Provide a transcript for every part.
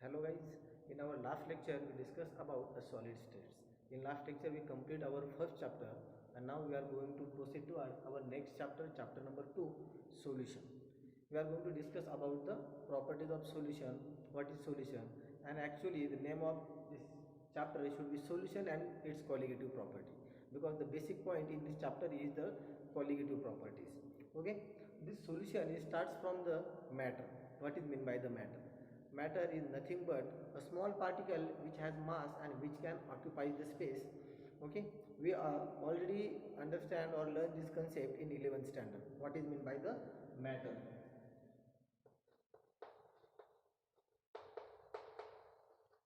Hello guys, in our last lecture we discussed about the solid states. In last lecture we complete our first chapter and now we are going to proceed to our next chapter, chapter number 2, solution. We are going to discuss about the properties of solution, what is solution, and actually the name of this chapter should be solution and its colligative property, because the basic point in this chapter is the colligative properties. Okay, this solution starts from the matter. What is meant by the matter? Matter is nothing but a small particle which has mass and which can occupy the space. Okay, we already understand or learn this concept in 11th standard. What is meant by the matter?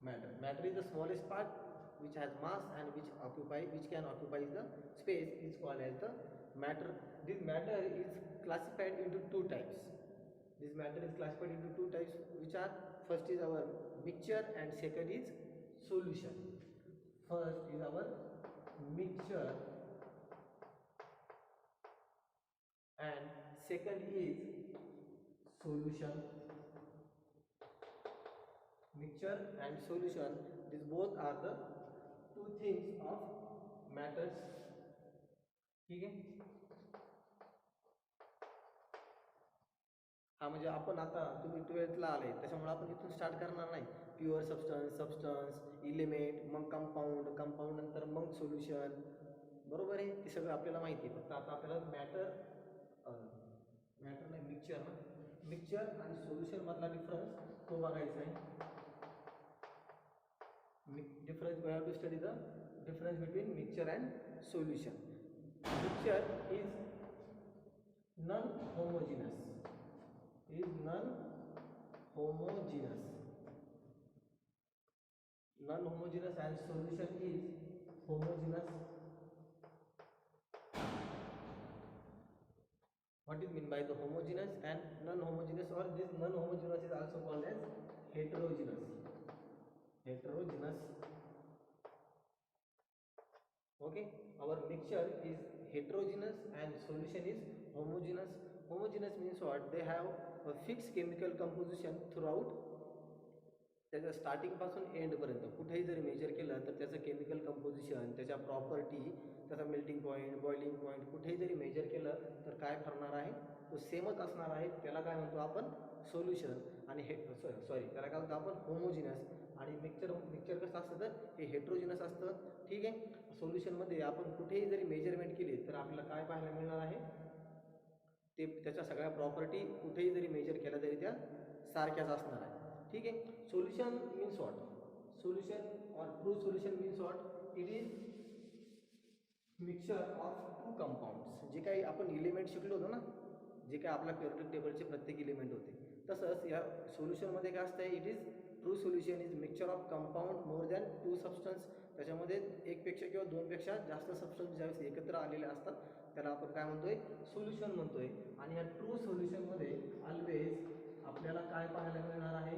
Matter is the smallest part which has mass and which can occupy the space is called as the matter. This matter is classified into two types. This matter is classified into two types, which are, first is our mixture and second is solution. First is our mixture and second is solution. Mixture and solution, these both are the two things of matters. ठीक है. हा म्हणजे आपण आता तुम्ही 12thला आले त्याच्यामुळे आपण इथून स्टार्ट करणार नाही. प्युअर सबस्टन्स इलिमेंट, मग कंपाऊंड नंतर मग सोल्युशन, बरोबर आहे. ते सगळं आपल्याला माहिती आहे. फक्त आता आपल्याला मॅटर नाही, मिक्सचर आणि सोल्युशन मधला डिफरन्स तो बघायचा आहे. difference we have to study the difference between mixture and solution. Mixture is non-homogeneous and solution is homogeneous. What is meant by the homogeneous and non-homogeneous, or this non-homogeneous is also called as heterogeneous. Okay, our mixture is heterogeneous and solution is homogeneous. Homogeneous means what? They have a fixed chemical composition throughout. त्याच्या starting पासून end पर्यंत कुठेही जरी major केलं तर त्याचं chemical composition, त्याच्या property, त्याचा मेल्टिंग पॉईंट, बॉइलिंग पॉईंट कुठेही जरी मेजर केलं तर काय ठरणार आहे? तो सेमच असणार आहे. त्याला काय म्हणतो आपण? सोल्युशन. आणि त्याला काय म्हणतो आपण? होमोजिनस. आणि मिक्सचर कसं असतं तर हे हेट्रोजिनस असतं. ठीक आहे. सोल्युशनमध्ये आपण कुठेही जरी मेजरमेंट केली तर आपल्याला काय पाहायला मिळणार आहे? ते त्याच्या सगळ्या प्रॉपर्टी कुठेही जरी मेजर केल्या तरी त्या सारख्याच असणार आहे. ठीक आहे. Solution means what? Solution or true solution means what? It is mixture of two compounds. जे काही आपण इलिमेंट शिकलो होतो ना, जे काही आपल्या पिरियोडिक टेबलचे प्रत्येक इलिमेंट होते, तसंच या सोल्युशनमध्ये काय असतं? It is true solution is mixture of compound more than two substance. त्याच्यामध्ये एकपेक्षा किंवा दोनपेक्षा जास्त सबस्टन्स ज्यावेळेस एकत्र आलेले असतात त्याला आपण काय म्हणतोय? सोल्युशन म्हणतोय. आणि या ट्रू सोल्युशनमध्ये ऑलवेज आपल्याला काय पाहायला मिळणार आहे?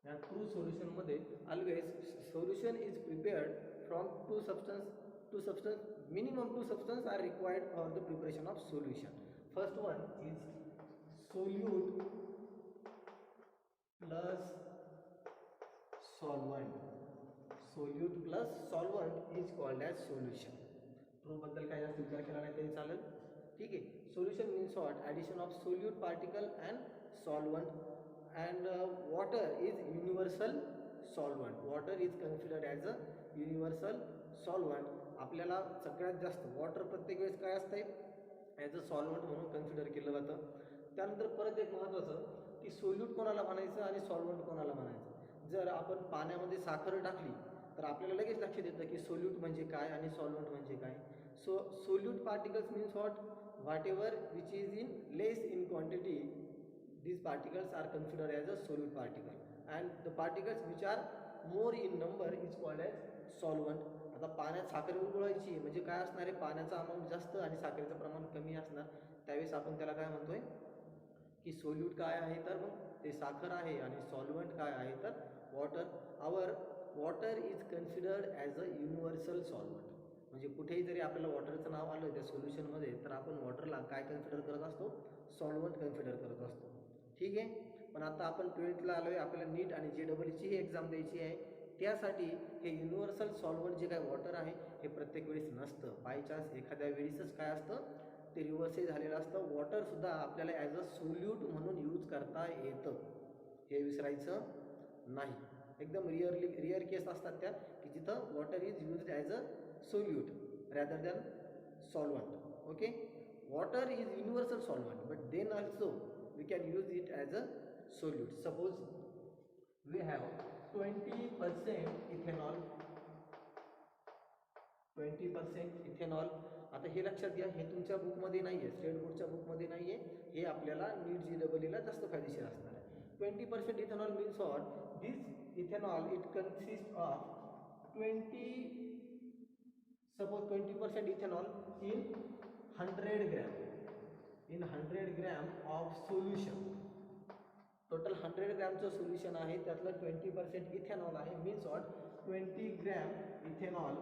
या ट्रू सोल्युशनमध्ये always solution is prepared from two substance. Minimum two substance are required for the preparation of solution. First one is solute plus solvent. Solute plus solvent is called as solution. True बद्दल काय जास्त विचार केला नाही तरी चालेल. ठीक आहे. Solution means what? Addition of solute particle and solvent. And water is universal solvent. Water is considered as a universal solvent. आपल्याला सगळ्यात जास्त वॉटर प्रत्येक वेळेस काय असतंय? ॲज अ सॉल्वंट म्हणून कन्सिडर केलं जातं. त्यानंतर परत एक महत्त्वाचं की सोल्यूट कोणाला म्हणायचं आणि सॉल्वंट कोणाला म्हणायचं. जर आपण पाण्यामध्ये साखर टाकली तर आपल्याला लगेच लक्षात येतं की सोल्यूट म्हणजे काय आणि सॉल्वंट म्हणजे काय. Solute particles means what? whatever which is in less in quantity, these particles are considered as a solute particle, and the particles which are more in number is called as solvent. आता पाण्यात साखर उकळायची म्हणजे काय असणार आहे? पाण्याचा amount जास्त आणि साखरेचं प्रमाण कमी असणार. त्यावेळेस आपण त्याला काय म्हणतोय की सोल्यूट काय आहे? तर मग ते साखर आहे. आणि सॉल्वंट काय आहे? तर water. Water is considered as a universal solvent. म्हणजे कुठेही जरी आपल्याला वॉटरचं नाव आलं त्या सोल्युशनमध्ये तर आपण वॉटरला काय कन्सिडर करत असतो? सॉल्वंट कन्सिडर करत असतो. ठीक आहे. पण आता आपण 12th ला आलोय, आपल्याला नीट आणि JEE ही एक्झाम द्यायची आहे. त्यासाठी हे युनिव्हर्सल सॉल्व्हंट जे काय वॉटर आहे हे प्रत्येक वेळेस नसतं. बाय चान्स एखाद्या वेळेसच काय असतं ते रिव्हर्सही झालेलं असतं. वॉटरसुद्धा आपल्याला ॲज अ सोल्यूट म्हणून यूज करता येतं, हे विसरायचं नाही. एकदम रिअर केस असतात त्या की जिथं water is used as a solute rather than solvent. Okay, water is universal solvent but then also we can use it as a solute. Suppose we have 20% ethanol, 20% ethanol. आता हे लक्षात घ्या, हे तुमच्या बुकमध्ये नाही आहे, स्टेट बोर्डच्या बुकमध्ये नाही आहे, हे आपल्याला नीट JEE जास्त फायदेशीर असणार आहे. 20% ethanol means what? This ethanol it consist of 20% ethanol in 100 gram. In 100 gram of solution, total 100 ग्रॅमचं सोल्युशन आहे, त्यातलं 20% इथेनॉल आहे. Means what? 20 gram ethanol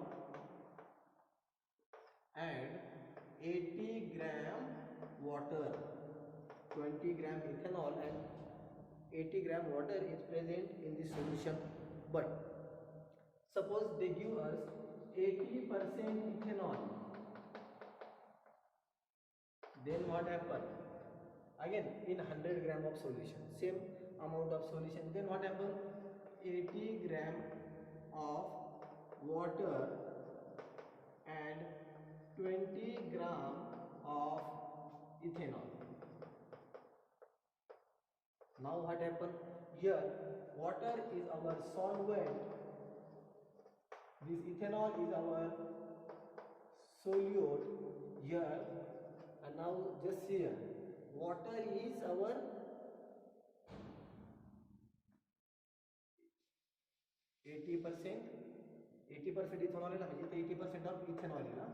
and 80 gram water. 20 gram ethanol and 80 gram water is present in the solution. But suppose they give us 80% ethanol, then what happen? Again in 100 gram of solution, same amount of solution, then what happen? 80 gram of water and 20 gram of ethanol. Now what happen? Here water is our solvent, this ethanol is our solute here, and now just here water is our eighty percent ethanol आहे, म्हणजे 80% of ethanol आहे ना,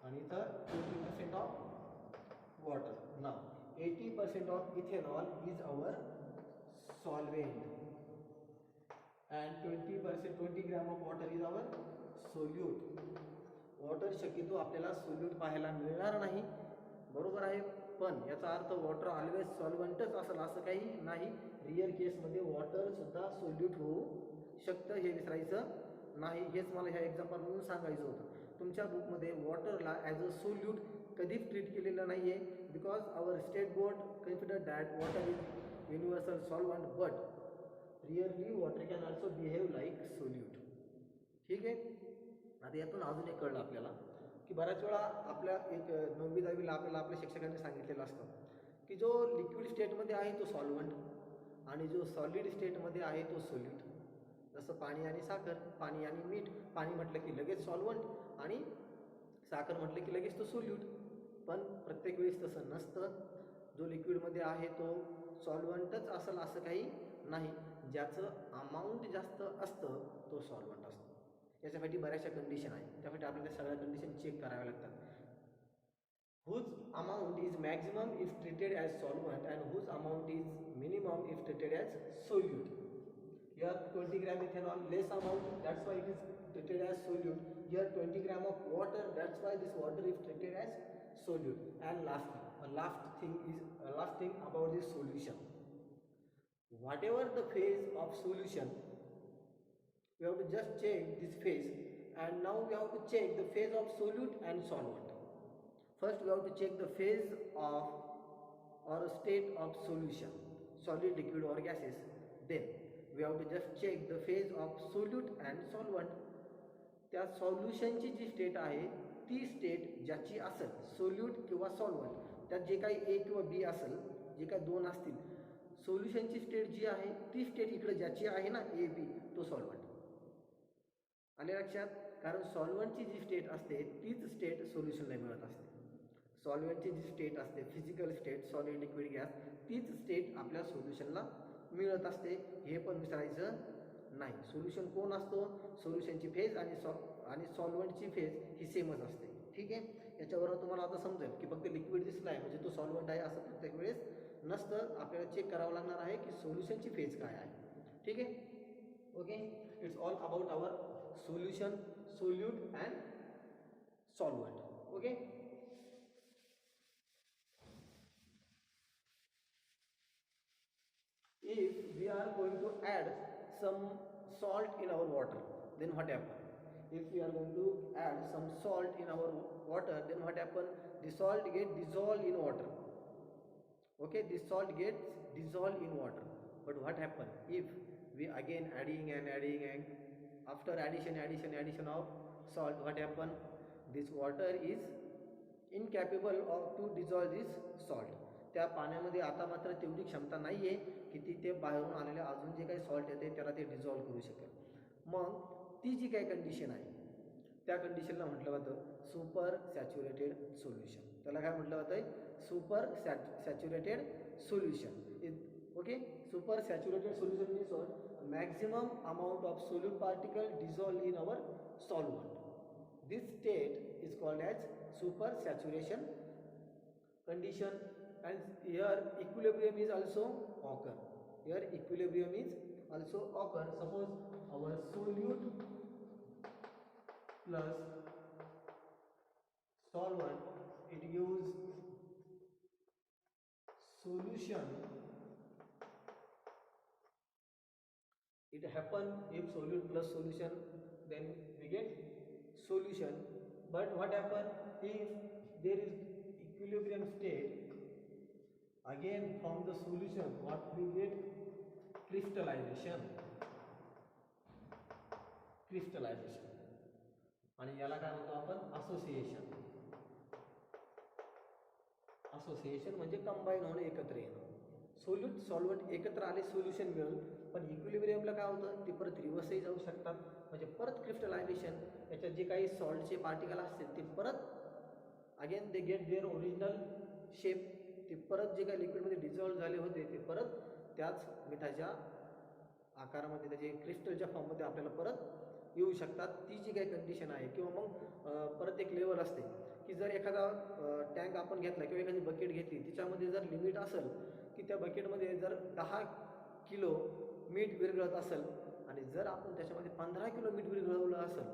आणि इथं 20% of water. ना 80% of ethanol is our solvent and 20 gram of water is our solute. Water शक्यतो आपल्याला solute पाहायला मिळणार नाही, बरोबर आहे, पण याचा अर्थ वॉटर ऑलवेज सॉल्वंटच असेल असं काही नाही. रिअर केसमध्ये वॉटर सुद्धा सोल्यूट होऊ शकतं, हे विसरायचं नाही. हेच मला ह्या एक्झाम्पल म्हणून सांगायचं होतं. तुमच्या बुकमध्ये वॉटरला ॲज अ सोल्यूट कधीच ट्रीट केलेलं नाही आहे, because our state board consider that water is universal solvent but really water can also behave like solute. ठीक आहे. आता यातून अजून एक कळलं आपल्याला की बऱ्याच वेळा आपल्या एक 9वी 10वीला आपल्याला आपल्या शिक्षकांनी सांगितलेलं असतं की जो लिक्विड स्टेटमध्ये आहे तो सॉल्वंट आणि जो सॉलिड स्टेटमध्ये आहे तो सोल्यूट. जसं पाणी आणि साखर, पाणी आणि मीठ, पाणी म्हटलं की लगेच सॉल्वंट आणि साखर म्हटलं की लगेच तो सोल्यूट. पण प्रत्येक वेळेस तसं नसतं. जो लिक्विडमध्ये आहे तो सॉल्वंटच असेल असं काही नाही. ज्याचं अमाऊंट जास्त असतं तो सॉल्वंट असतो. याच्यासाठी बऱ्याचशा कंडिशन आहेत, त्यासाठी आपल्याला सगळ्या कंडिशन चेक कराव्या लागतात. whose amount is maximum if treated as solvent and whose amount is minimum if treated as solute. Here 20 gram ethanol, less amount, that's why it is treated as solute. Here 20 gram of water, that's why this water is treated as solute. And last thing about this solution, whatever the phase of solution, we have to just check this phase, and now we have to check the phase of solute and solvent. First we have to check the phase of or state of solution, solid, liquid or gases. Then we have to just check the phase of solute and solvent. त्या सॉल्युशनची जी state आहे ती state ज्याची असेल solute किंवा solvent, त्यात जे काही ए किंवा बी असेल, जे काही दोन असतील, सोल्युशनची स्टेट जी आहे ती स्टेट इकडे ज्याची आहे ना ए बी, तो सॉल्वंट. आले लक्षात? कारण सॉल्वंटची जी स्टेट असते तीच स्टेट सोल्युशनला मिळत असते. सॉल्वंटची जी स्टेट असते physical state, solid, liquid, gas, तीच स्टेट आपल्या सोल्युशनला मिळत असते. हे पण विसरायचं नाही. सोल्युशन कोण असतो? सोल्युशनची फेज आणि सॉल्वंटची फेज ही सेमच असते. ठीक आहे. याच्यावरून तुम्हाला आता समजेल की फक्त लिक्विड दिसला आहे म्हणजे तो सॉल्वंट आहे असं प्रत्येक वेळेस नसतं. आपल्याला चेक करावं लागणार आहे की सोल्युशनची फेज काय आहे. ठीक आहे. Okay, it's all about our solution, solute and solvent. Okay. we are going to add some salt in our water, then what happen? If we are going to add some salt in our water, then what happen? The salt get dissolved in water. Okay, this salt gets dissolved in water. But what happen if we again adding and adding, and after addition of salt, what happen? This water is incapable of to dissolve this salt. त्या पाण्यामध्ये आता मात्र तेवढी क्षमता नाही आहे की ती ते बाहेरून आलेले अजून जे काही सॉल्ट येते त्याला ते डिझॉल्व करू शकेल. मग ती जी काही कंडिशन आहे त्या कंडिशनला म्हटलं जातं सुपर सॅच्युरेटेड सोल्युशन. त्याला काय म्हटलं जातं? Super saturated solution. Okay, super saturated solution means what? Maximum amount of solute particle dissolve in our solvent. This state is called as super saturation condition, and here equilibrium is also occur. Here equilibrium is also occur. Suppose our solute plus solvent, it gives solution. It happen if solute plus solution, then we get solution. But what happen if there is equilibrium state? Again from the solution what we get? Crystallization. आणि याला काय म्हणतो आपण? Association म्हणजे combine होणे, एकत्र येणं. Solute solvent एकत्र आले सोल्युशन मिळून, पण इक्विलिब्रियमला काय होतं? ते परत रिव्हर्सही जाऊ शकतात. म्हणजे परत क्रिस्टलायझेशन, याच्यात जे काही सॉल्टचे पार्टिकल असतील ते परत again they get their original shape. ते परत जे काही लिक्विडमध्ये डिझॉल्व झाले होते ते परत त्याच मिठाच्या आकारामध्ये, त्याचे क्रिस्टलच्या फॉर्ममध्ये आपल्याला परत येऊ शकतात. ती जी काही कंडिशन आहे, किंवा मग परत एक लेवल असते की जर एखादा टँक आपण घेतला किंवा एखादी बकेट घेतली, तिच्यामध्ये जर लिमिट असेल की त्या बकेटमध्ये जर 10 किलो मीठ विरघळत असेल, आणि जर आपण त्याच्यामध्ये 15 किलो मीठ विरघळवलं असेल,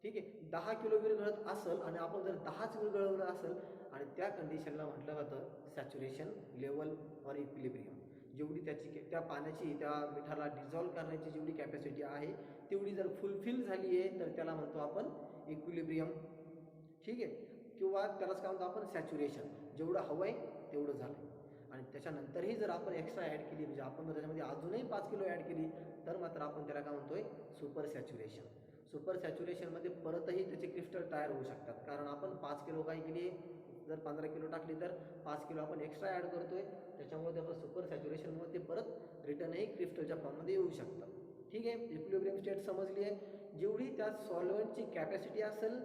ठीक आहे, 10 किलो विरघळत असेल आणि आपण जर 10च विरघळवलं असेल, आणि त्या कंडिशनला म्हटलं जातं सॅच्युरेशन लेवल ऑर इक्विलिब्रियम. जेवढी त्याची त्या पाण्याची त्या मिठाला डिझॉल्व करण्याची जेवढी कॅपॅसिटी आहे तेवढी जर फुलफिल झाली आहे तर त्याला म्हणतो आपण इक्विलिब्रियम. ठीक आहे, किंवा त्यालाच काय म्हणतो आपण? सॅच्युरेशन. जेवढं हवं आहे तेवढं झालं. आणि त्याच्यानंतरही जर आपण एक्स्ट्रा ॲड केली, म्हणजे आपण जर त्याच्यामध्ये अजूनही 5 किलो ॲड केली, तर मात्र आपण त्याला काय म्हणतोय? Super saturation. सुपर सॅच्युरेशनमध्ये परतही त्याचे क्रिस्टल तयार होऊ शकतात, कारण आपण 5 किलो काय केली, जर 15 किलो टाकली तर 5 किलो आपण एक्स्ट्रा ॲड करतोय, त्याच्यामुळे त्याचं सुपर सॅच्युरेशनमुळे ते परत रिटर्नही क्रिस्टलच्या फॉर्ममध्ये येऊ शकतात. ठीक आहे, इक्विलिब्रियम स्टेट समजली आहे. जेवढी त्या सॉल्व्हंटची कॅपॅसिटी असेल,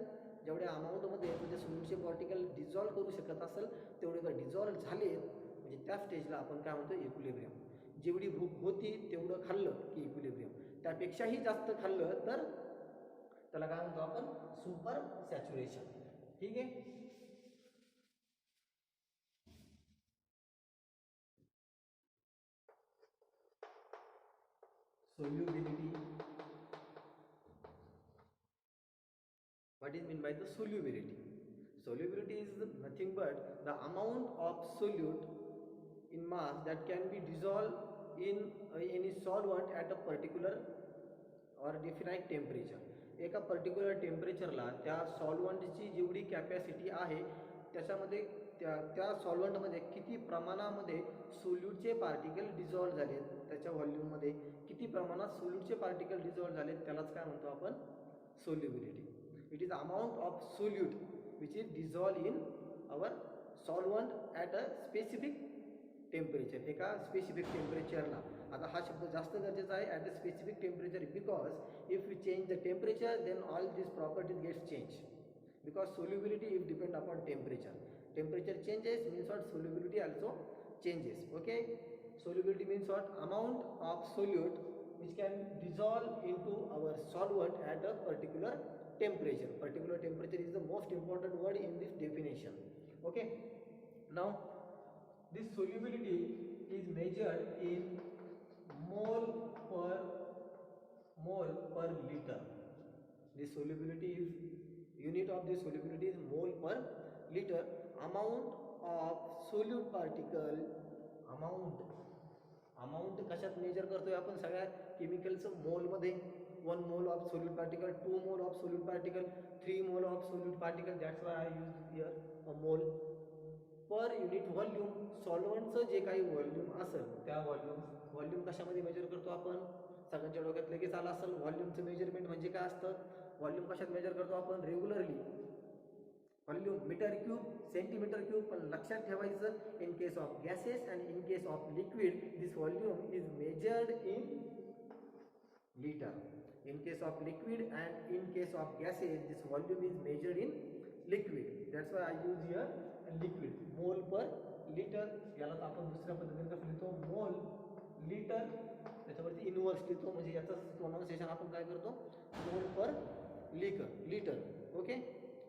जेवढ्या अमाऊंटमध्ये म्हणजे सोल्यूटचे पार्टिकल डिझॉल्व करू शकत असेल, तेवढे जर डिझॉल्व झाले म्हणजे त्या स्टेजला आपण काय म्हणतो? इक्विलिब्रियम. जेवढी भूक होती तेवढं खाल्लं की इक्विलिब्रियम, त्यापेक्षाही जास्त खाल्लं तर त्याला काय म्हणतो आपण? Super saturation. ठीक आहे. Solubility. What is meant by the solubility? Solubility is nothing but the amount of solute in mass that can be dissolved in any solvent at a particular or definite temperature. एका particular टेम्परेचरला त्या सॉल्वंटची जेवढी capacity आहे त्याच्यामध्ये त्या सॉल्वंटमध्ये किती प्रमाणामध्ये सोल्यूटचे particle dissolve झाले, त्याच्या व्हॉल्यूममध्ये किती प्रमाणात सोल्यूटचे पार्टिकल डिझॉल्व झाले, त्यालाच काय म्हणतो आपण? Solubility. It is amount of solute which is dissolve in our solvent at a specific temperature. एका स्पेसिफिक टेम्परेचरला. आता हा शब्द जास्त गरजेचा आहे, at a specific temperature, because if we change the temperature then all this properties gets change, because solubility is depend upon temperature. Temperature changes means what? Solubility also changes. Okay, solubility means what? Amount of solute which can dissolve into our solvent at a particular temperature. Particular temperature is the most important word in this definition. Okay, now this solubility is measured in mole per liter. The solubility is, unit of the solubility is mole per liter. Amount of solute particle, amount amount कशात major करतोय आपण? सगळ्या केमिकलचं मोलमध्ये. 1 मोल of solute particle, 2 मोल of solute particle, 3 mole of solute particle. That's why I use here a mole. Per unit volume, सॉल्व्हंटचं जे काही volume असेल त्या व्हॉल्यूम कशामध्ये मेजर करतो आपण? सगळ्यांच्या डोक्यात लगेच आला असेल व्हॉल्यूमचं मेजरमेंट म्हणजे काय असतं. व्हॉल्यूम कशात मेजर करतो आपण? Regularly volume metre cube, centimetre cube. पण लक्षात ठेवायचं, in case of gases and in case of liquid this volume is measured in liter. In case of liquid and in case of gases this volume is measured in liquid. That's why I use here liquid. Mole per liter. याला आपण दुसऱ्या पद्धतीने कसं लिहितो? मोल litre. त्याच्यावरती inverse लिहितो, म्हणजे याचं प्रोनाउन्सिएशन आपण काय करतो? Mole per litre. Okay,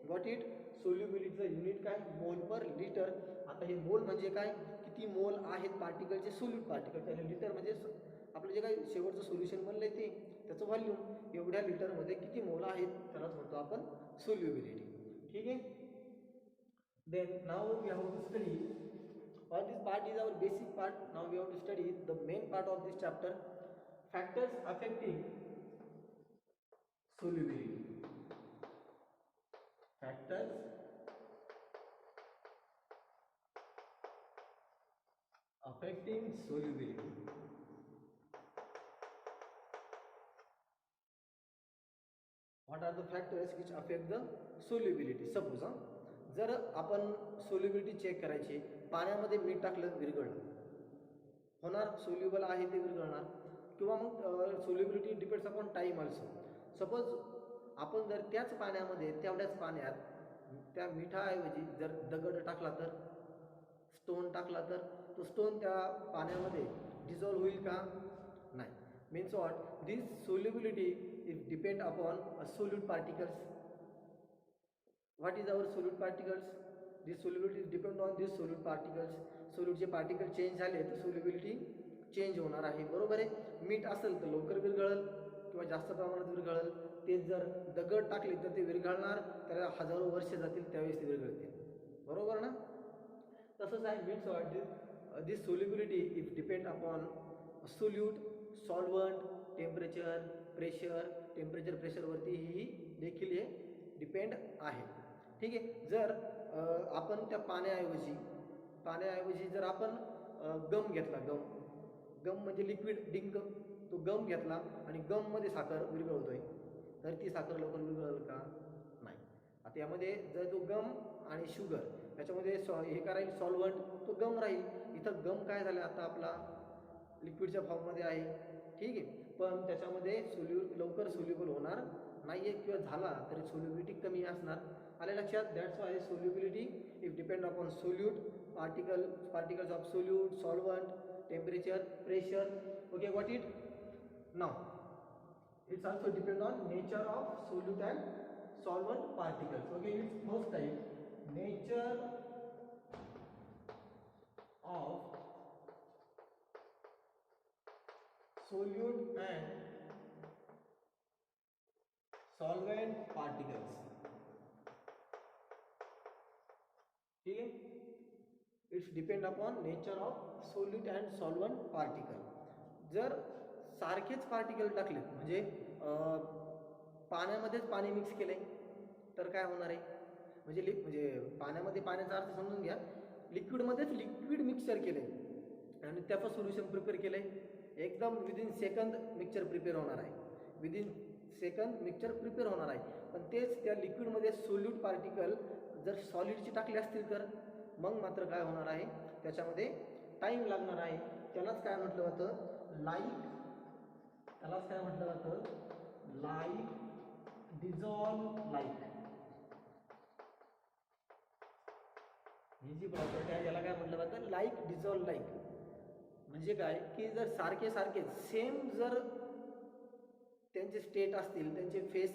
got it. सोल्युबिलिटीचं युनिट काय? Mole per litre. आता हे मोल म्हणजे काय? किती मोल आहेत पार्टिकलचे, सोल्यूट पार्टिकल. त्याला लिटर म्हणजे आपलं जे काही शेवटचं सोल्युशन बनलंय ते, त्याचं व्हॉल्यूम. एवढ्या लिटरमध्ये किती मोल आहेत त्यालाच म्हणतो आपण सोल्युबिलिटी. ठीक आहे. Then now we have to study, or this part is our basic part. Now we have to study the main part of this chapter, factors affecting solubility. Factors affecting solubility. What are the factors which affect the solubility? Suppose जर आपण solubility check करायची, पाण्यामध्ये मीठ टाकलं, विरघळलं, होणार soluble आहे ते विरघळणार. किंवा मग solubility depends upon time also. Suppose आपण जर त्याच पाण्यामध्ये, तेवढ्याच पाण्यात त्या मिठाऐवजी जर दगड टाकला तर, स्टोन टाकला तर, तो स्टोन त्या पाण्यामध्ये डिझॉल्व्ह होईल का? नाही. Means what? This solubility is depend upon solute particles. What is our solute particles? This solubility is depend on these solute particles. सोल्यूटचे पार्टिकल चेंज झाले तर सोल्युबिलिटी चेंज होणार आहे. बरोबर आहे. मीठ असेल तर लवकर विरघळल किंवा जास्त प्रमाणात विरघळल. तेच जर दगड टाकले तर ते विरघळणार, त्याला हजारो वर्ष जातील, त्यावेळेस ते विरघळतील. बरोबर ना? तसंच आहे. Means what? This solubility is depend upon solute, solvent, temperature, pressure. Temperature प्रेशरवरती ही देखील हे डिपेंड आहे. ठीक आहे. जर आपण त्या पाण्याऐवजी जर आपण गम घेतला, गम म्हणजे लिक्विड डिंक, तो गम घेतला आणि गममध्ये साखर विरघळवतोय, तर ती साखर लवकर विरघळेल का? नाही. आता यामध्ये जर तो गम आणि शुगर याच्यामध्ये हे करायला सॉल्व्हंट, तो गम राहील. इथं गम काय झालं, आता आपला लिक्विडच्या फॉर्ममध्ये आहे. ठीक आहे. पण त्याच्यामध्ये लवकर सोल्युबल होणार नाही आहे, किंवा झाला तरी सोल्युबिलिटी कमी असणार. आले लक्षात? That's why solubility if depend upon solute, particles of solute, solvent, temperature, pressure. Okay, got it? Now it's also depend on nature of solute and solvent particles. Okay, it's first type, nature of solute and solvent particles. ठीक है. It's depend upon nature of solute and solvent particle. जर सारखेच particle टाकले, म्हणजे पाण्यामध्येच पाणी mix केलंय, तर काय होणार आहे? म्हणजे पाण्यामध्ये पाण्याचा अर्थ समजून घ्या. लिक्विडमध्येच लिक्विड मिक्सचर केलंय आणि त्याचं सोल्युशन प्रिपेअर केलंय. एकदम विदिन सेकंद मिक्सचर प्रिपेअर होणार आहे. विदिन सेकंद मिक्सचर प्रिपेअर होणार आहे. पण तेच त्या लिक्विडमध्ये सोल्यूट पार्टिकल जर सॉलिडची टाकले असतील तर मग मात्र काय होणार आहे? त्याच्यामध्ये टाईम लागणार आहे. त्यालाच काय म्हटलं जातं? Like dissolve like. ही जी प्रॉपर्टी आहे याला काय म्हटलं जातं? Like dissolve like. म्हणजे काय की जर सारखे सेम जर त्यांचे स्टेट असतील, त्यांचे फेज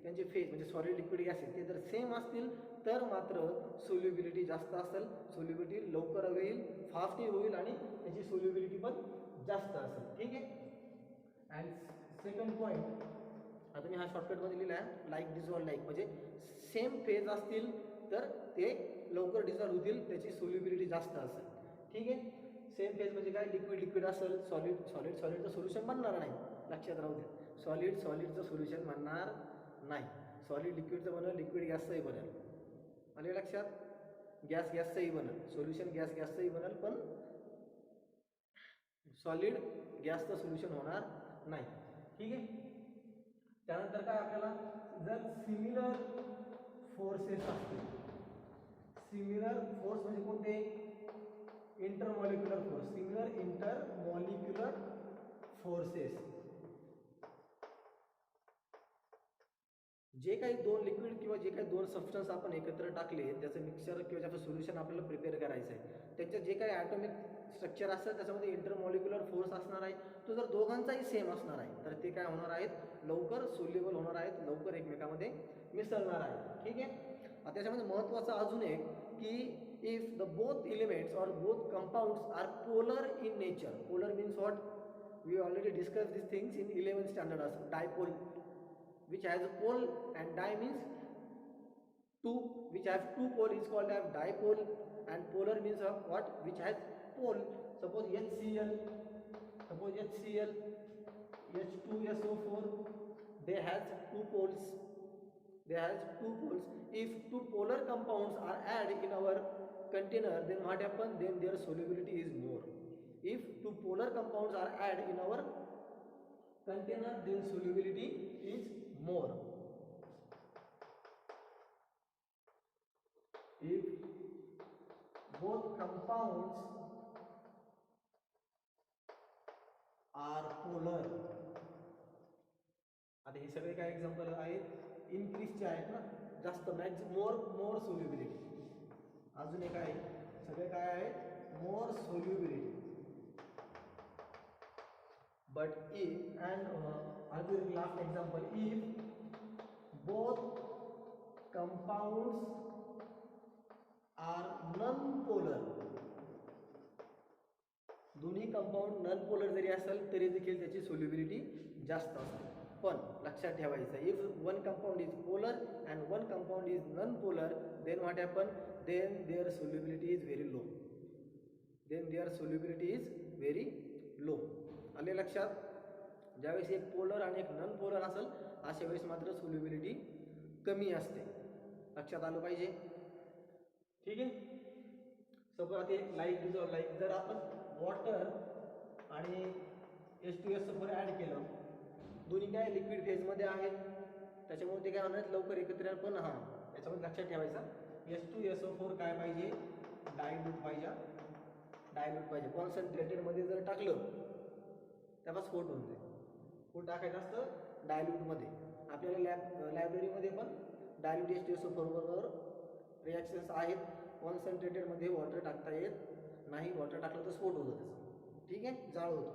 त्यांचे फेज म्हणजे सॉलिड लिक्विड गॅसेस ते जर सेम असतील तर मात्र सोल्युबिलिटी जास्त असेल, सोल्युबिलिटी लवकर होईल, फास्टही होईल आणि त्याची सोल्युबिलिटी पण जास्त असेल. ठीक आहे. अँड सेकंड पॉईंट, आता मी हा शॉर्टकटमध्ये लिहिला आहे, लाईक डिझॉल्व लाईक, म्हणजे सेम फेज असतील तर ते लवकर डिझॉल्व होतील, त्याची सोल्युबिलिटी जास्त असेल. ठीक आहे. सेम फेज म्हणजे काय, लिक्विड लिक्विड असेल, सॉलिड सॉलिड सॉलिडचं सोल्युशन बनणार नाही, लक्षात राहू द्या. सॉलिड सॉलिडचं सोल्युशन बनणार नाही. सॉलिड लिक्विडचं बनल, लिक्विड गॅसचंही बनल. आले लक्षात. गॅस गॅसचंही बनल, सोल्युशन गॅस गॅसचंही बनल, पण सॉलिड गॅसचं सोल्युशन होणार नाही. ठीक आहे. त्यानंतर काय आपल्याला, जर सिमिलर फोर्सेस असतील, सिमिलर फोर्स म्हणजे कोणते, intermolecular force, similar intermolecular forces, जे काही दोन लिक्विड किंवा जे काही दोन सबस्टन्स आपण एकत्र टाकले, त्याचं मिक्सचर किंवा त्याचं सोल्युशन आपल्याला प्रिपेअर करायचं आहे, त्यांचं जे काही ॲटॉमिक स्ट्रक्चर असेल त्याच्यामध्ये इंटरमॉलिक्युलर फोर्स असणार आहे. तो जर दोघांचाही सेम असणार आहे तर ते काय होणार आहेत, लवकर सोल्युबल होणार आहेत, लवकर एकमेकामध्ये मिसळणार आहे. ठीक आहे. आता त्याच्यामध्ये महत्त्वाचं अजून एक की if the both elements or both compounds are polar in nature. Polar means what, we already discuss this things in 11th standard. असं dipole which has a pole, and di means two, which has two pole is called as dipole, and polar means of what, which has pole. Suppose HCl, suppose HCl, H2SO4, they has two poles, they has two poles. If two polar compounds are added in our container, then what happen, then their solubility is more. If two polar compounds are added in our container, then solubility is more. If both compounds are polar, आता हे सगळे काय example आहेत, इनक्रीजचे आहेत ना, जास्त max मोर solubility. अजून एक आहे, सगळे काय आहेत, मोर solubility. But if, and another last example, if both compounds are non-polar, दोन्ही कंपाऊंड नॉन पोलर जरी असेल तरी देखील त्याची सोल्युबिलिटी जास्त असते. पण लक्षात ठेवायचं, if one compound is polar and one compound is non polar, then what happen, then their solubility is very low, then their solubility is very low. आले लक्षात. ज्यावेळेस एक पोलर आणि एक नॉन पोलर असेल अशा वेळेस मात्र सोल्युबिलिटी कमी असते, लक्षात आलं पाहिजे. ठीक आहे. सपोज आता लाईक डिझॉल्व, लाईक जर आपण वॉटर आणि H2SO4 ॲड केलं, दोन्ही काय लिक्विड फेजमध्ये आहेत, त्याच्यामुळे ते काय होणार लवकर एकत्र. पण हां, याच्यामध्ये लक्षात ठेवायचा, H2SO4 काय पाहिजे, डायल्यूट पाहिजे, डायल्यूट पाहिजे. कॉन्सन्ट्रेटेडमध्ये जर टाकलं त्याला स्फोट होऊन जाईल. स्फोट टाकायचं असतं डायल्यूटमध्ये. आपल्याला लायब्ररीमध्ये पण डायल्यूट H2SO4 बरोबर रिॲक्शन्स आहेत. कॉन्सन्ट्रेटेडमध्ये वॉटर टाकता येत नाही, वॉटर टाकलं तर स्फोट होतो त्याचा. ठीक आहे, जाळ होतो.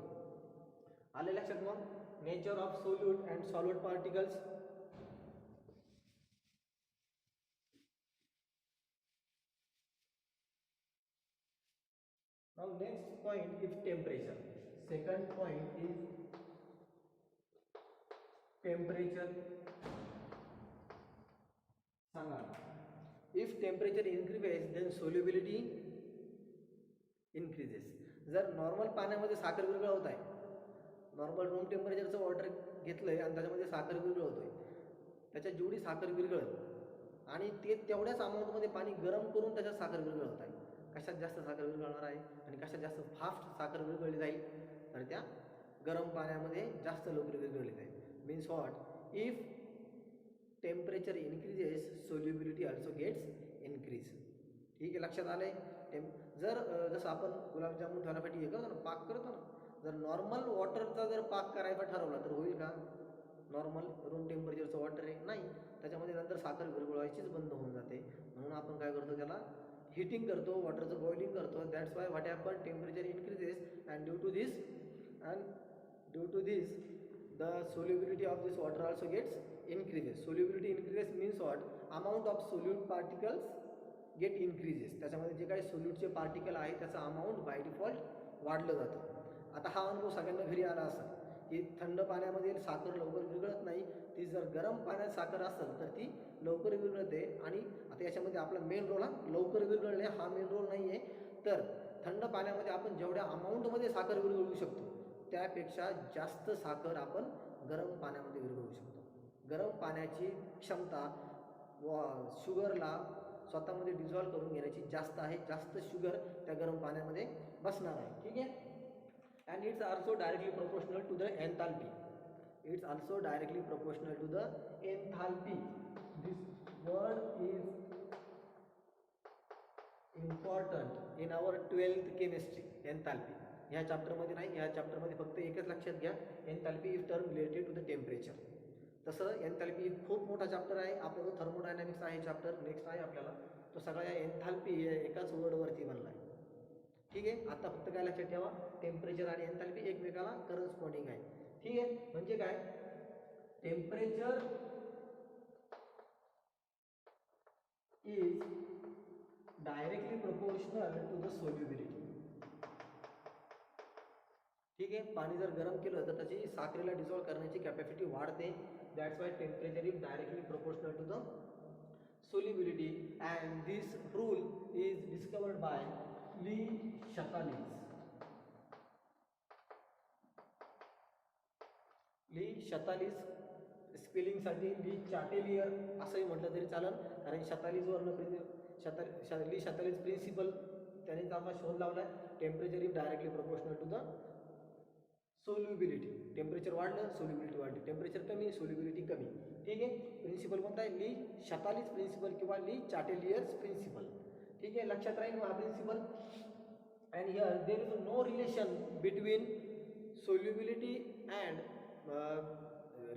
आले लक्षात. मग nature of solute and solvent particles. Now next point is temperature. Second point is temperature. सांगा, if temperature increases then solubility increases. जर नॉर्मल पाण्यामध्ये साखर विरघळवत आहे, नॉर्मल रूम टेम्परेचरचं वॉटर घेतलंय आणि त्याच्यामध्ये साखर विरघळवतोय, त्याच्यात जेवढी साखर विरघळत आणि ते तेवढ्याच अमाऊंटमध्ये पाणी गरम करून त्याच्यात साखर विरघळवत आहे, कशात जास्त साखर विरघळणार आहे आणि कशात जास्त फास्ट साखर विरघळली जाईल, तर त्या गरम पाण्यामध्ये जास्त लवकर विरघळली जाईल. Means what, if temperature increases solubility also gets increase. ठीक आहे, लक्षात आलं आहे. जर जसं आपण गुलाबजामुन ठेवण्यासाठी हे करतो ना, पाक करतो ना, जर नॉर्मल वॉटरचा जर पाक करायचा ठरवला तर होईल का? नॉर्मल रूम टेम्परेचरचं वॉटर आहे नाही, त्याच्यामध्ये नंतर साखर विरघळवायचीच बंद होऊन जाते. म्हणून आपण काय करतो, त्याला हीटिंग करतो, वॉटरचं बॉइलिंग करतो. That's why what happen, temperature increases and due to this the solubility of this water also gets increases. Solubility increases means what, amount of solute particles get increases. त्याच्यामध्ये जे काही सोल्यूटचे पार्टिकल आहे त्याचा amount by default वाढलं जातं. आता हा अनुभव सगळ्यांना घरी आला असेल की थंड पाण्यामध्ये साखर लवकर विरघळत नाही, ती जर गरम पाण्यात साखर असेल तर ती लवकर विरघळते. आणि आता याच्यामध्ये आपला मेन रोल हा लवकर विरघळणे हा मेन रोल नाही आहे, तर थंड पाण्यामध्ये आपण जेवढ्या अमाऊंटमध्ये साखर विरघळवू शकतो त्यापेक्षा जास्त साखर आपण गरम पाण्यामध्ये विरघळवू शकतो. गरम पाण्याची क्षमता शुगरला स्वतःमध्ये डिझॉल्व करून घेण्याची जास्त आहे. जास्त शुगर त्या गरम पाण्यामध्ये बसणार आहे. ठीक आहे. And it's also directly proportional to the enthalpy. It's also directly proportional to the enthalpy. This word is important in our 12th chemistry. Enthalpy ह्या चॅप्टरमध्ये नाही, ह्या चॅप्टरमध्ये फक्त एकच लक्षात घ्या, enthalpy is term related to the temperature. तसं enthalpy खूप मोठा चॅप्टर आहे. आपल्याला थर्मोडायनॅमिक्स आहे चॅप्टर, नेक्स्ट आहे आपल्याला. तो सगळा या एन्थॅल्पी एकाच वर्डवरती बनला आहे. ठीक आहे. आता फक्त काय लक्षात ठेवा, टेम्परेचर आणि एन्थॅल्पी एकमेकाला करस्पॉन्डिंग आहे. ठीक आहे. म्हणजे काय, temperature is directly proportional to the solubility. ठीक आहे. पाणी जर गरम केलं तर त्याची साखरेला डिझॉल्व करण्याची कॅपॅसिटी वाढते. That's why temperature is directly proportional to the solubility. And this rule is discovered by Le Chatelier. Le Chatelier, स्पेलिंगसाठी ली चाटेलियर असंही म्हटलं तरी चालेल, कारण शतालिसवरनं ली शतालिस प्रिन्सिपल त्याने चांगला शोध लावला आहे. Temperature is directly proportional to the solubility. Temperature वाढलं, सोल्युबिलिटी वाढली. टेम्परेचर कमी, सोल्युबिलिटी कमी. ठीक आहे. प्रिन्सिपल कोणता आहे, ली शतालिस प्रिन्सिपल किंवा ली चाटेलियर्स प्रिन्सिपल. ठीक आहे. लक्षात राहील हा principle. And here there is no relation between solubility and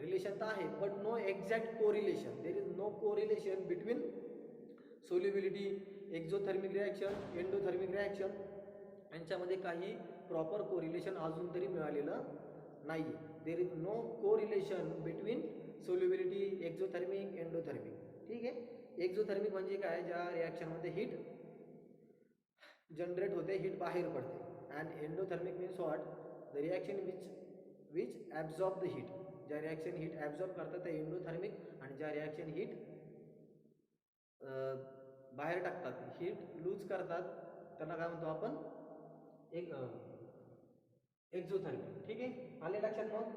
relation तर आहे, but no exact correlation. There is no correlation between solubility, exothermic reaction, endothermic reaction यांच्यामध्ये काही प्रॉपर कोरिलेशन अजून तरी मिळालेलं नाही. There is no correlation between solubility, exothermic, endothermic. ठीक आहे. एक्झोथर्मिक म्हणजे काय, ज्या रिॲक्शनमध्ये हीट जनरेट होते, हीट बाहेर पडते. And endothermic means what, the reaction which absorb the heat. ज्या रिॲक्शन हीट ॲब्झॉर्ब करतात त्या एंडोथर्मिक, आणि ज्या रिॲक्शन हीट बाहेर टाकतात, हीट लूज करतात, त्यांना काय म्हणतो आपण, एक एक्झोथर्मिक. ठीक आहे. आले लक्षात मग.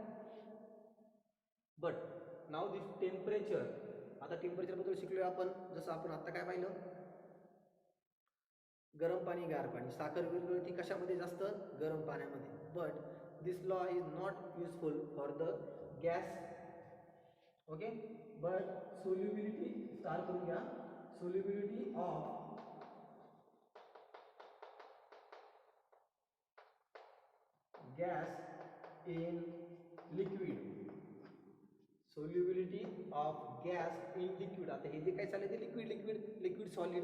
But now this temperature. आता टेम्परेचर बद्दल शिकलोय आपण. जसं आपण आता काय पाहिलं, गरम पाणी, गार पाणी. साखर विरघळती कशामध्ये जास्त, गरम पाण्यामध्ये. But this law is not useful for the gas. Okay. But solubility, star करून घ्या, solubility of gas in liquid. Solubility of gas in liquid. आता हे जे काय चालले ते लिक्विड लिक्विड लिक्विड सॉलिड,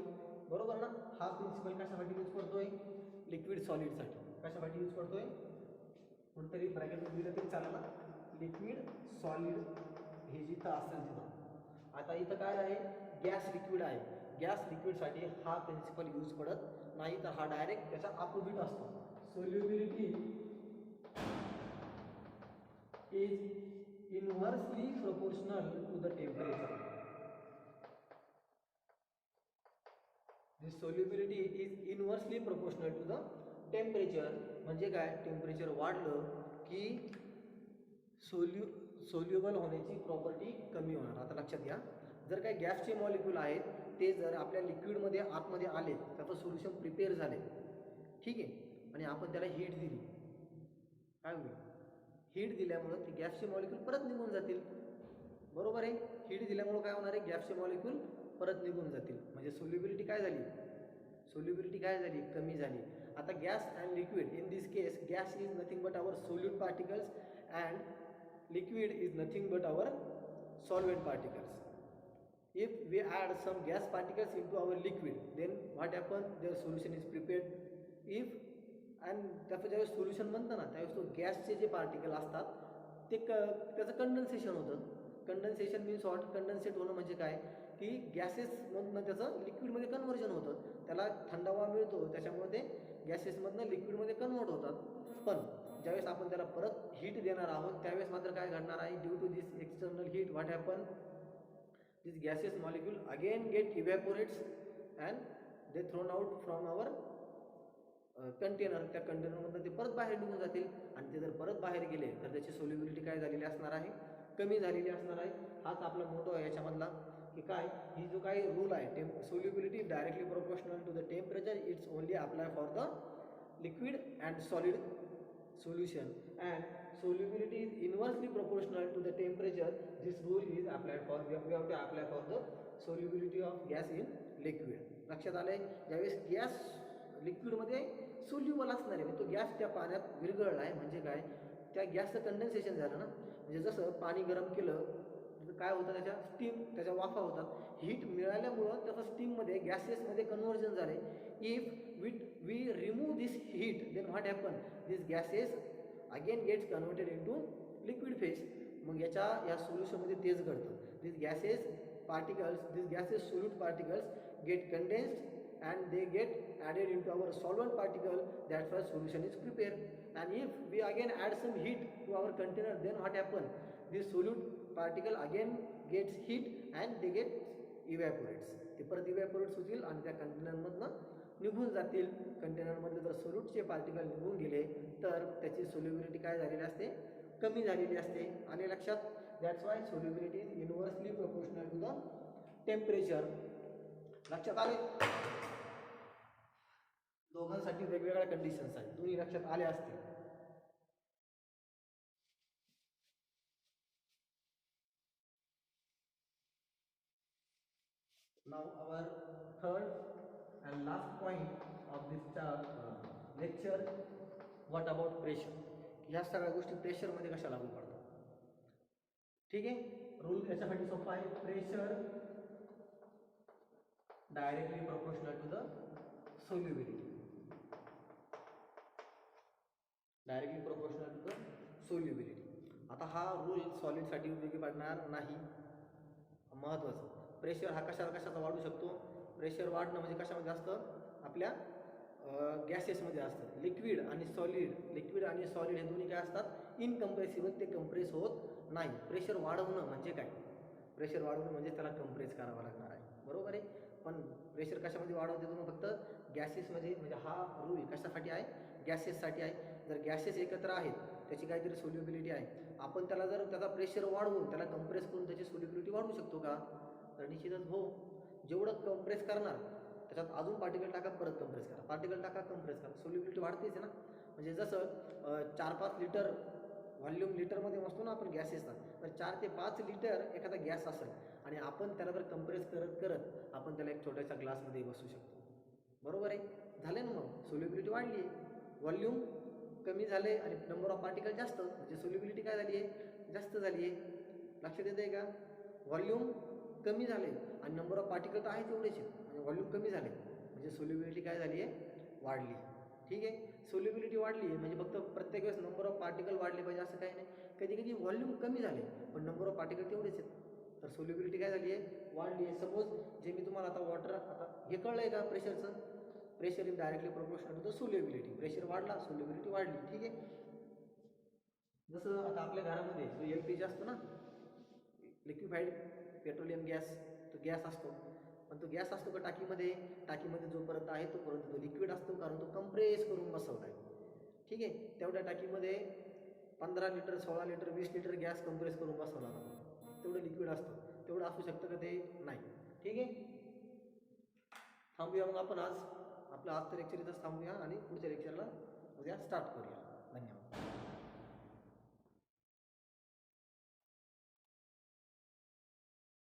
बरोबर ना. हा प्रिन्सिपल कशासाठी यूज करतोय, लिक्विड सॉलिडसाठी. कशासाठी यूज करतोय, कोणतरी ब्रॅकेटमध्ये दिलं तरी चालेल ना, लिक्विड सॉलिड हे जिथं असेल तिथं. आता इथं काय आहे, गॅस लिक्विड आहे. गॅस लिक्विडसाठी हा प्रिन्सिपल यूज पडत नाही, तर हा डायरेक्ट त्याचा अपोजिट असतो. Solubility is inversely proportional to the temperature. This solubility is inversely proportional to the temperature. म्हणजे काय, टेम्परेचर वाढलं की सोल्युबल होण्याची प्रॉपर्टी कमी होणार. आता लक्षात घ्या, जर काही गॅसचे मॉलिक्यूल आहेत ते जर आपल्या लिक्विडमध्ये आतमध्ये आले, त्याचं सोल्युशन प्रिपेअर झाले, ठीक आहे, आणि आपण त्याला हीट दिली, काय होईल, हीट दिल्यामुळं ते गॅसचे मॉलिक्यूल परत निघून जातील. बरोबर आहे. हीट दिल्यामुळं काय होणार आहे, गॅसचे मॉलिक्यूल परत निघून जातील. म्हणजे सोल्युबिलिटी काय झाली, सोल्युबिलिटी काय झाली, कमी झाली. आता gas and liquid, in this case gas is nothing but our solute particles and liquid is nothing but our solvent particles. If we add some gas particles into our liquid, then what happens, the solution is prepared. If and त्याचं ज्यावेळेस solution बनतं ना, त्यावेळेस तो गॅसचे जे particle असतात ते त्याचं कंडेन्सेशन होतं. कंडेन्सेशन मीन्स व्हॉट, कंडेन्सेट होणं म्हणजे काय, की गॅसेसमधनं त्याचं लिक्विडमध्ये कन्व्हर्जन होतं. त्याला थंडावा मिळतो, त्याच्यामुळे ते गॅसेसमधनं लिक्विडमध्ये कन्व्हर्ट होतात. पण ज्यावेळेस आपण त्याला परत हीट देणार आहोत त्यावेळेस मात्र काय घडणार आहे, due to this external heat what happen, this gases molecule again get evaporates and they thrown out from our container, त्या कंटेनरमधून ते परत बाहेर निघून जातील आणि ते जर परत बाहेर गेले तर त्याची सोल्युबिलिटी काय झालेली असणार आहे, कमी झालेली असणार आहे. हाच आपला मोठो आहे याच्यामधला की काय, ही जो काही रूल आहे solubility directly proportional to the temperature, it's only apply for the liquid and solid solution, and solubility is inversely proportional to the temperature. This rule is applied for, we have to apply for the solubility of gas in liquid. लक्षात आलंय, ज्यावेळेस gas लिक्विडमध्ये soluble असणार आहे, तो gas त्या पाण्यात विरघळला आहे म्हणजे काय, त्या गॅसचं कंडेन्सेशन झालं ना. म्हणजे जसं पाणी गरम केलं तर काय होतं, त्याच्या स्टीम, त्याच्या वाफा होतात. हीट मिळाल्यामुळं त्याचं स्टीममध्ये गॅसेसमध्ये कन्व्हर्जन झाले. If we remove this heat, then what happen, these gases again gets converted into liquid phase. मग या सोल्युशनमध्ये तेच घडतं. these gases solute particles get condensed and they get added into our solvent particle. That's why solution is prepared. And if we again add some heat to our container, then what happen, this solute particle again gets heat and they get evaporates. ते परत इव्हॅपोरेट्स होतील आणि त्या कंटेनरमधनं निघून जातील. कंटेनरमधले जर सोल्यूटचे particle निघून गेले तर त्याची सोल्युबिलिटी काय झालेली असते, कमी झालेली असते. आणि लक्षात, that's why solubility is inversely proportional to the temperature. लक्षात आले, दोघांसाठी वेगवेगळ्या कंडिशन्स आहेत, दोन्ही लक्षात आले असतील. Now our third and last point of this lecture, what about pressure. ह्या सगळ्या गोष्टी प्रेशरमध्ये कशा लागू पडतात. ठीक आहे, रूल याच्यासाठी सोपा आहे. Pressure directly proportional to the solubility, directly proportional to the solubility. आता हा रूल सॉलिडसाठी उपयोगी पडणार नाही. महत्त्वाचं, प्रेशर हा कशाचा वाढू शकतो. प्रेशर वाढणं म्हणजे कशामध्ये असतं, आपल्या गॅसेसमध्ये असतं. लिक्विड आणि सॉलिड हे दोन्ही काय असतात, इनकम्प्रेसिबल, ते कंप्रेस होत नाही. प्रेशर वाढवणं म्हणजे काय, प्रेशर वाढवणं म्हणजे त्याला कंप्रेस करावं लागणार आहे, बरोबर आहे. पण प्रेशर कशामध्ये वाढवते तुम्ही, फक्त गॅसेसमध्ये. म्हणजे हा रूल कशासाठी आहे, गॅसेससाठी आहे. जर गॅसेस एकत्र आहेत, त्याची काहीतरी सोल्युबिलिटी आहे, आपण त्याला जर त्याचा प्रेशर वाढवून त्याला कंप्रेस करून त्याची सोल्युबिलिटी वाढवू शकतो का, तर निश्चितच हो. जेवढं कंप्रेस करणार त्याच्यात अजून पार्टिकल टाका, परत कंप्रेस करा, पार्टिकल टाका, कंप्रेस करा, सोल्युबिलिटी वाढतेच ना. म्हणजे जसं 4-5 लिटर व्हॉल्यूम लिटरमध्ये असतो ना आपण गॅसेसचा, तर 4 ते 5 लिटर एखादा गॅस असेल आणि आपण त्याला जर कंप्रेस करत करत आपण त्याला एक छोट्याशा ग्लासमध्ये बसू शकतो, बरोबर आहे. झाले ना, मग सोल्युबिलिटी वाढली आहे, व्हॉल्यूम कमी झाले आणि नंबर ऑफ पार्टिकल जास्त, म्हणजे सोल्युबिलिटी काय झाली आहे, जास्त झाली आहे. लक्षात येतं आहे का, व्हॉल्यूम कमी झाले आणि नंबर ऑफ पार्टिकल तर आहे तेवढेच, म्हणजे व्हॉल्यूम कमी झाले म्हणजे सोल्युबिलिटी काय झाली आहे, वाढली. ठीक आहे, सोल्युबिलिटी वाढली आहे म्हणजे फक्त प्रत्येक वेळेस नंबर ऑफ पार्टिकल वाढले पाहिजे असं काही नाही. कधी कधी व्हॉल्यूम कमी झाले पण नंबर ऑफ पार्टिकल तेवढेच आहेत, तर सोल्युबिलिटी काय झाली आहे, वाढली आहे. सपोज जे मी तुम्हाला आता वॉटर, आता हे कळलं आहे का प्रेशरचं, pressure is directly proportional to the solubility. Pressure वाढला, सोल्युबिलिटी वाढली. ठीक आहे, जसं आता आपल्या घरामध्ये जो LPG असतो ना, लिक्विफाईड पेट्रोलियम गॅस, तो गॅस असतो. पण तो गॅस असतो का टाकीमध्ये जोपर्यंत आहे तोपर्यंत तो लिक्विड असतो, कारण तो कंप्रेस करून बसवला आहे. ठीक आहे, तेवढ्या टाकीमध्ये 15 litre, 16 litre, 20 litre gas compress करून बसवला जातो, तेवढं लिक्विड असतं. तेवढं असू शकतं का, ते नाही. ठीक आहे, थांबूया मग आपण आज. आपलं आजचं लेक्चर इथंच थांबूया आणि पुढच्या लेक्चरला उद्या स्टार्ट करूया.